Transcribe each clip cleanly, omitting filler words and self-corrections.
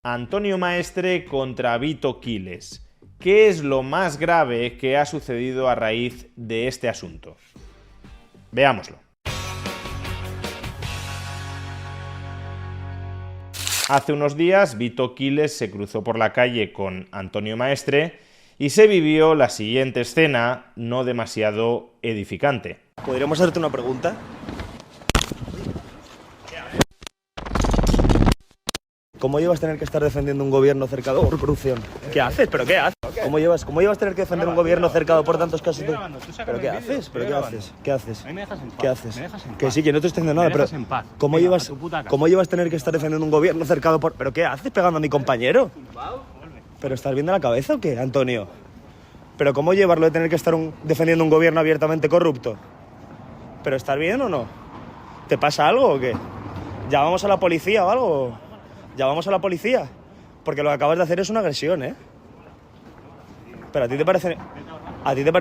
Antonio Maestre contra Vito Quiles. ¿Qué es lo más grave que ha sucedido a raíz de este asunto? Veámoslo. Hace unos días, Vito Quiles se cruzó por la calle con Antonio Maestre y se vivió la siguiente escena no demasiado edificante. ¿Podríamos hacerte una pregunta? ¿Cómo llevas tener que estar defendiendo un gobierno cercado por corrupción? ¿Qué haces? ¿Pero qué haces? ¿Cómo llevas tener que defender un gobierno cercado por tantos casos de... ¿Pero qué haces? ¿Pero qué haces? ¿Qué haces? ¿Qué haces? Que sí, que no te estoy diciendo nada, pero... ¿Cómo llevas tener que estar defendiendo un gobierno cercado por... ¿Pero qué haces pegando a mi compañero? ¿Pero estás viendo la cabeza o qué, Antonio? ¿Pero cómo llevarlo de tener que estar defendiendo un gobierno abiertamente corrupto? ¿Pero estás bien o no? ¿Te pasa algo o qué? ¿Llamamos a la policía o algo? ¿Llamamos a la policía? Porque lo que acabas de hacer es una agresión, ¿eh? ¿Pero a ti te parece normal? ¿A ti te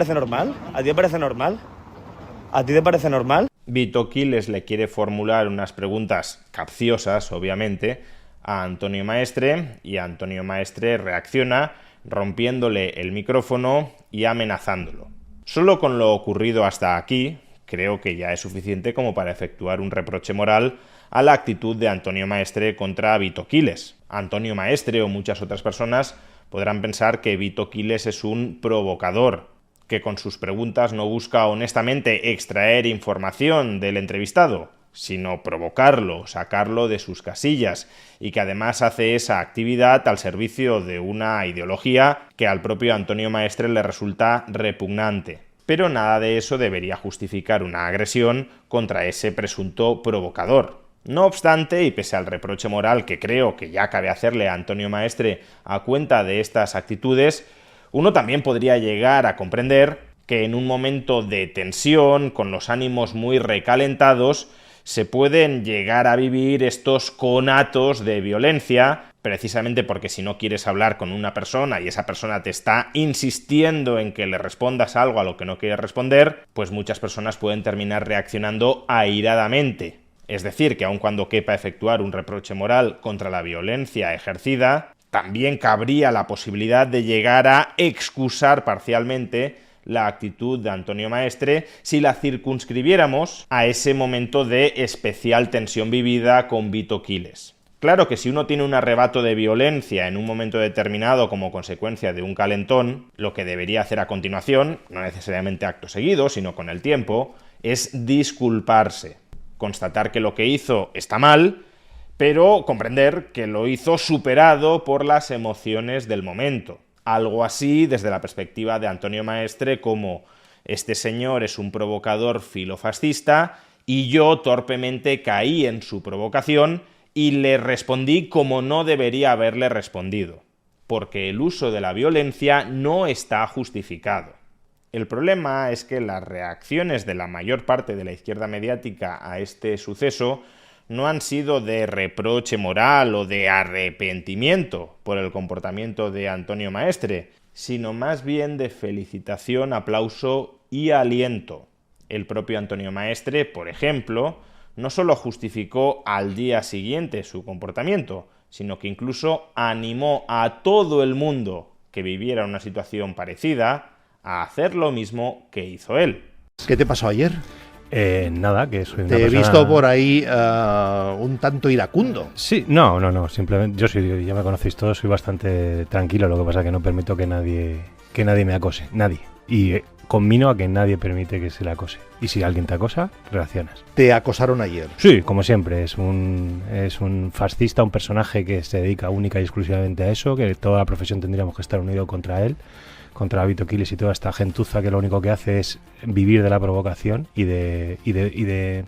parece normal? ¿A ti te parece normal? Vito Quiles le quiere formular unas preguntas capciosas, obviamente, a Antonio Maestre, y Antonio Maestre reacciona rompiéndole el micrófono y amenazándolo. Solo con lo ocurrido hasta aquí, creo que ya es suficiente como para efectuar un reproche moral a la actitud de Antonio Maestre contra Vito Quiles. Antonio Maestre o muchas otras personas podrán pensar que Vito Quiles es un provocador, que con sus preguntas no busca honestamente extraer información del entrevistado, sino provocarlo, sacarlo de sus casillas, y que además hace esa actividad al servicio de una ideología que al propio Antonio Maestre le resulta repugnante. Pero nada de eso debería justificar una agresión contra ese presunto provocador. No obstante, y pese al reproche moral que creo que ya cabe hacerle a Antonio Maestre a cuenta de estas actitudes, uno también podría llegar a comprender que en un momento de tensión, con los ánimos muy recalentados, se pueden llegar a vivir estos conatos de violencia, precisamente porque si no quieres hablar con una persona y esa persona te está insistiendo en que le respondas algo a lo que no quieres responder, pues muchas personas pueden terminar reaccionando airadamente. Es decir, que aun cuando quepa efectuar un reproche moral contra la violencia ejercida, también cabría la posibilidad de llegar a excusar parcialmente la actitud de Antonio Maestre si la circunscribiéramos a ese momento de especial tensión vivida con Vito Quiles. Claro que si uno tiene un arrebato de violencia en un momento determinado como consecuencia de un calentón, lo que debería hacer a continuación, no necesariamente acto seguido, sino con el tiempo, es disculparse. Constatar que lo que hizo está mal, pero comprender que lo hizo superado por las emociones del momento. Algo así desde la perspectiva de Antonio Maestre como: este señor es un provocador filofascista y yo torpemente caí en su provocación y le respondí como no debería haberle respondido, porque el uso de la violencia no está justificado. El problema es que las reacciones de la mayor parte de la izquierda mediática a este suceso no han sido de reproche moral o de arrepentimiento por el comportamiento de Antonio Maestre, sino más bien de felicitación, aplauso y aliento. El propio Antonio Maestre, por ejemplo, no solo justificó al día siguiente su comportamiento, sino que incluso animó a todo el mundo que viviera una situación parecida a hacer lo mismo que hizo él. ¿Qué te pasó ayer? Nada, que soy una Te he persona... visto por ahí un tanto iracundo. Sí, no, simplemente ya me conocéis todos, soy bastante tranquilo, lo que pasa es que no permito que nadie me acose, nadie. Y conmino a que nadie permite que se le acose. Y si alguien te acosa, reaccionas. ¿Te acosaron ayer? Sí, como siempre, es un fascista, un personaje que se dedica única y exclusivamente a eso, que toda la profesión tendríamos que estar unidos contra él, contra Vito Quiles y toda esta gentuza que lo único que hace es vivir de la provocación y de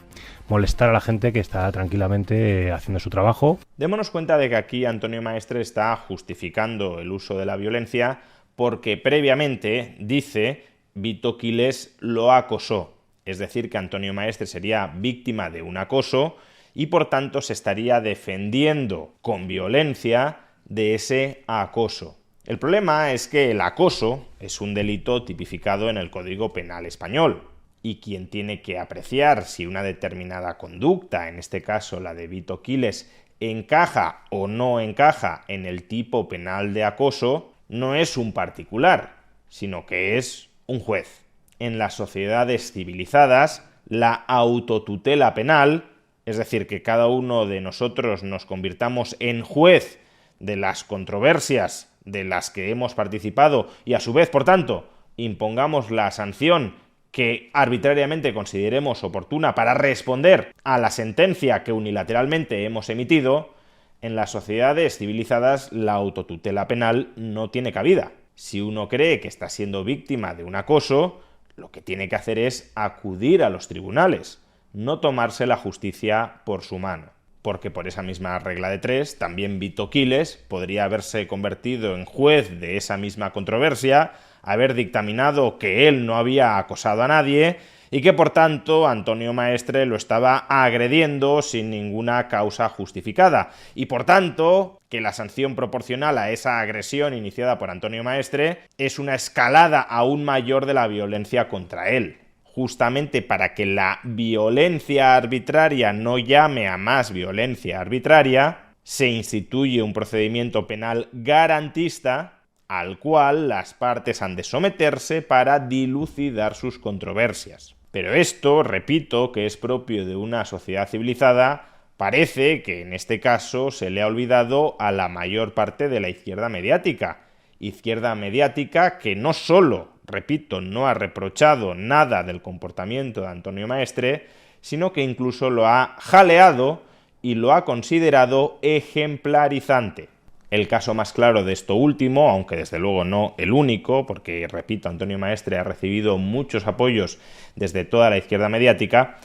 molestar a la gente que está tranquilamente haciendo su trabajo. Démonos cuenta de que aquí Antonio Maestre está justificando el uso de la violencia porque previamente, dice, Vito Quiles lo acosó. Es decir, que Antonio Maestre sería víctima de un acoso y por tanto se estaría defendiendo con violencia de ese acoso. El problema es que el acoso es un delito tipificado en el Código Penal español, y quien tiene que apreciar si una determinada conducta, en este caso la de Vito Quiles, encaja o no encaja en el tipo penal de acoso no es un particular, sino que es un juez. En las sociedades civilizadas, la autotutela penal, es decir, que cada uno de nosotros nos convirtamos en juez de las controversias de las que hemos participado y a su vez, por tanto, impongamos la sanción que arbitrariamente consideremos oportuna para responder a la sentencia que unilateralmente hemos emitido, en las sociedades civilizadas la autotutela penal no tiene cabida. Si uno cree que está siendo víctima de un acoso, lo que tiene que hacer es acudir a los tribunales, no tomarse la justicia por su mano. Porque por esa misma regla de tres, también Vito Quiles podría haberse convertido en juez de esa misma controversia, haber dictaminado que él no había acosado a nadie y que por tanto Antonio Maestre lo estaba agrediendo sin ninguna causa justificada y por tanto que la sanción proporcional a esa agresión iniciada por Antonio Maestre es una escalada aún mayor de la violencia contra él. Justamente para que la violencia arbitraria no llame a más violencia arbitraria, se instituye un procedimiento penal garantista al cual las partes han de someterse para dilucidar sus controversias. Pero esto, repito, que es propio de una sociedad civilizada, parece que en este caso se le ha olvidado a la mayor parte de la izquierda mediática. Izquierda mediática que no solo, repito, no ha reprochado nada del comportamiento de Antonio Maestre, sino que incluso lo ha jaleado y lo ha considerado ejemplarizante. El caso más claro de esto último, aunque desde luego no el único, porque, repito, Antonio Maestre ha recibido muchos apoyos desde toda la izquierda mediática,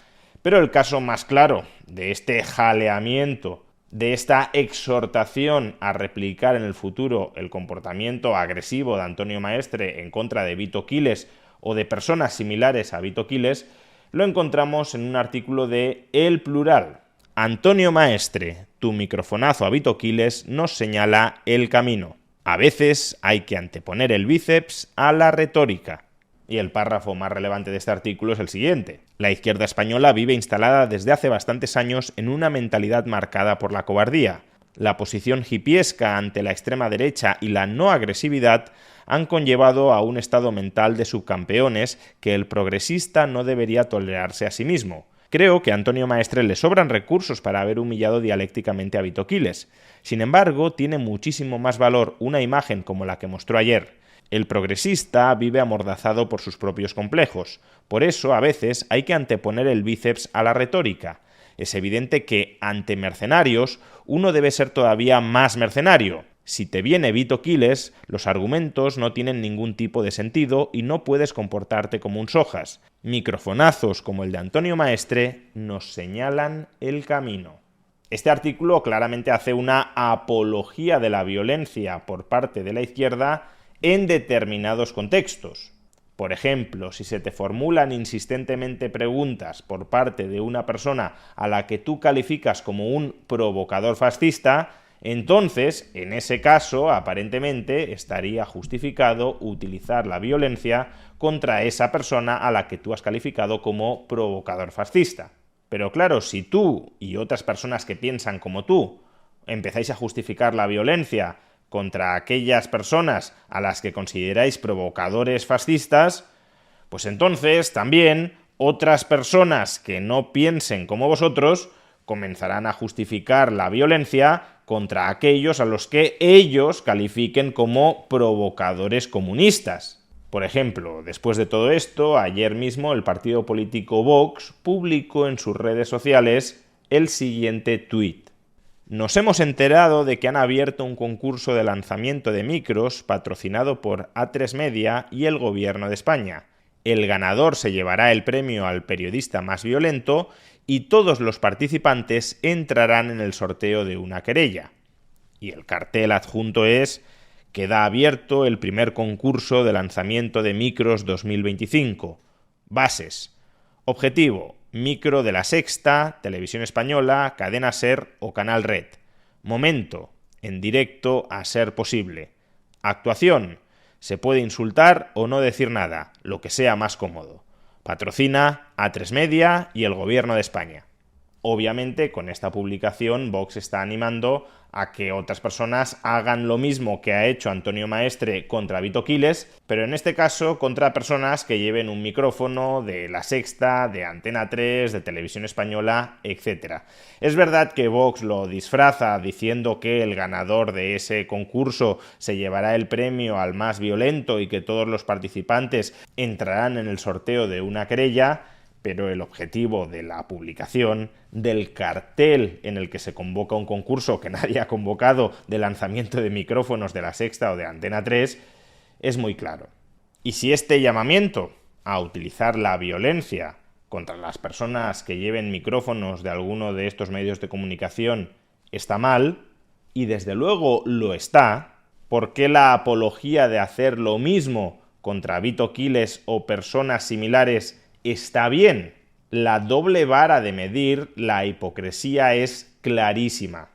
pero el caso más claro de este jaleamiento, de esta exhortación a replicar en el futuro el comportamiento agresivo de Antonio Maestre en contra de Vito Quiles o de personas similares a Vito Quiles, lo encontramos en un artículo de El Plural. Antonio Maestre, tu microfonazo a Vito Quiles nos señala el camino. A veces hay que anteponer el bíceps a la retórica. Y el párrafo más relevante de este artículo es el siguiente. La izquierda española vive instalada desde hace bastantes años en una mentalidad marcada por la cobardía. La posición hipiesca ante la extrema derecha y la no agresividad han conllevado a un estado mental de subcampeones que el progresista no debería tolerarse a sí mismo. Creo que a Antonio Maestre le sobran recursos para haber humillado dialécticamente a Vito Quiles. Sin embargo, tiene muchísimo más valor una imagen como la que mostró ayer. El progresista vive amordazado por sus propios complejos. Por eso, a veces, hay que anteponer el bíceps a la retórica. Es evidente que, ante mercenarios, uno debe ser todavía más mercenario. Si te viene Vito Quiles, los argumentos no tienen ningún tipo de sentido y no puedes comportarte como un sojas. Microfonazos como el de Antonio Maestre nos señalan el camino. Este artículo claramente hace una apología de la violencia por parte de la izquierda en determinados contextos. Por ejemplo, si se te formulan insistentemente preguntas por parte de una persona a la que tú calificas como un provocador fascista, entonces, en ese caso, aparentemente, estaría justificado utilizar la violencia contra esa persona a la que tú has calificado como provocador fascista. Pero claro, si tú y otras personas que piensan como tú empezáis a justificar la violencia contra aquellas personas a las que consideráis provocadores fascistas, pues entonces también otras personas que no piensen como vosotros comenzarán a justificar la violencia contra aquellos a los que ellos califiquen como provocadores comunistas. Por ejemplo, después de todo esto, ayer mismo el partido político Vox publicó en sus redes sociales el siguiente tuit. Nos hemos enterado de que han abierto un concurso de lanzamiento de micros patrocinado por A3 Media y el Gobierno de España. El ganador se llevará el premio al periodista más violento y todos los participantes entrarán en el sorteo de una querella. Y el cartel adjunto es: queda abierto el primer concurso de lanzamiento de micros 2025. Bases. Objetivo: micro de La Sexta, Televisión Española, Cadena SER o Canal Red. Momento: en directo a ser posible. Actuación: se puede insultar o no decir nada, lo que sea más cómodo. Patrocina A3 Media y el Gobierno de España. Obviamente, con esta publicación, Vox está animando a que otras personas hagan lo mismo que ha hecho Antonio Maestre contra Vito Quiles, pero en este caso contra personas que lleven un micrófono de La Sexta, de Antena 3, de Televisión Española, etc. Es verdad que Vox lo disfraza diciendo que el ganador de ese concurso se llevará el premio al más violento y que todos los participantes entrarán en el sorteo de una querella, pero el objetivo de la publicación, del cartel en el que se convoca un concurso que nadie ha convocado de lanzamiento de micrófonos de La Sexta o de Antena 3, es muy claro. Y si este llamamiento a utilizar la violencia contra las personas que lleven micrófonos de alguno de estos medios de comunicación está mal, y desde luego lo está, ¿por qué la apología de hacer lo mismo contra Vito Quiles o personas similares está bien? La doble vara de medir, la hipocresía es clarísima.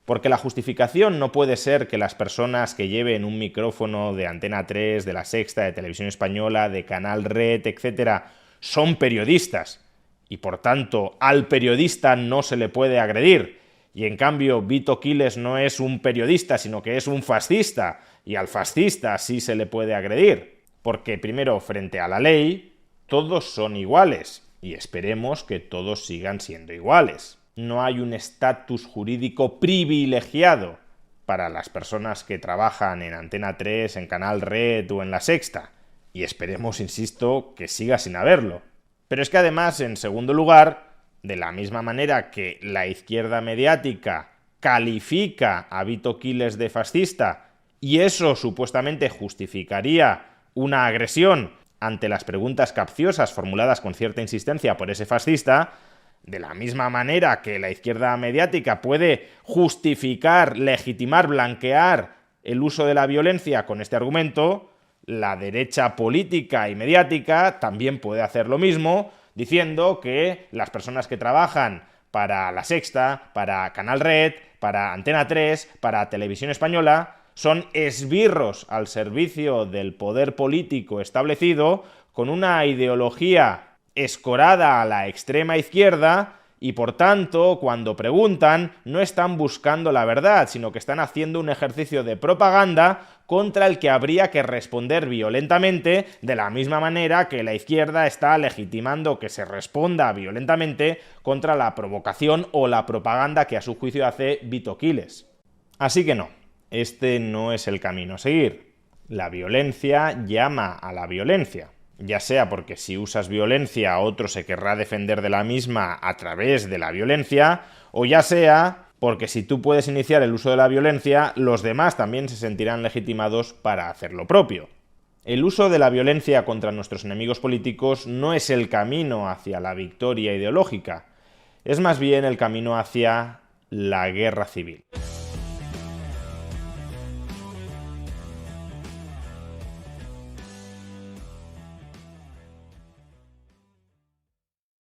Porque la justificación no puede ser que las personas que lleven un micrófono de Antena 3, de La Sexta, de Televisión Española, de Canal Red, etc., son periodistas. Y por tanto, al periodista no se le puede agredir. Y en cambio, Vito Quiles no es un periodista, sino que es un fascista. Y al fascista sí se le puede agredir. Porque primero, frente a la ley, todos son iguales, y esperemos que todos sigan siendo iguales. No hay un estatus jurídico privilegiado para las personas que trabajan en Antena 3, en Canal Red o en La Sexta, y esperemos, insisto, que siga sin haberlo. Pero es que además, en segundo lugar, de la misma manera que la izquierda mediática califica a Vito Quiles de fascista, y eso supuestamente justificaría una agresión ante las preguntas capciosas formuladas con cierta insistencia por ese fascista, de la misma manera que la izquierda mediática puede justificar, legitimar, blanquear el uso de la violencia con este argumento, la derecha política y mediática también puede hacer lo mismo, diciendo que las personas que trabajan para La Sexta, para Canal Red, para Antena 3, para Televisión Española, son esbirros al servicio del poder político establecido con una ideología escorada a la extrema izquierda y, por tanto, cuando preguntan, no están buscando la verdad, sino que están haciendo un ejercicio de propaganda contra el que habría que responder violentamente, de la misma manera que la izquierda está legitimando que se responda violentamente contra la provocación o la propaganda que a su juicio hace Vito Quiles. Así que no. Este no es el camino a seguir. La violencia llama a la violencia, ya sea porque si usas violencia otro se querrá defender de la misma a través de la violencia, o ya sea porque si tú puedes iniciar el uso de la violencia, los demás también se sentirán legitimados para hacer lo propio. El uso de la violencia contra nuestros enemigos políticos no es el camino hacia la victoria ideológica, es más bien el camino hacia la guerra civil.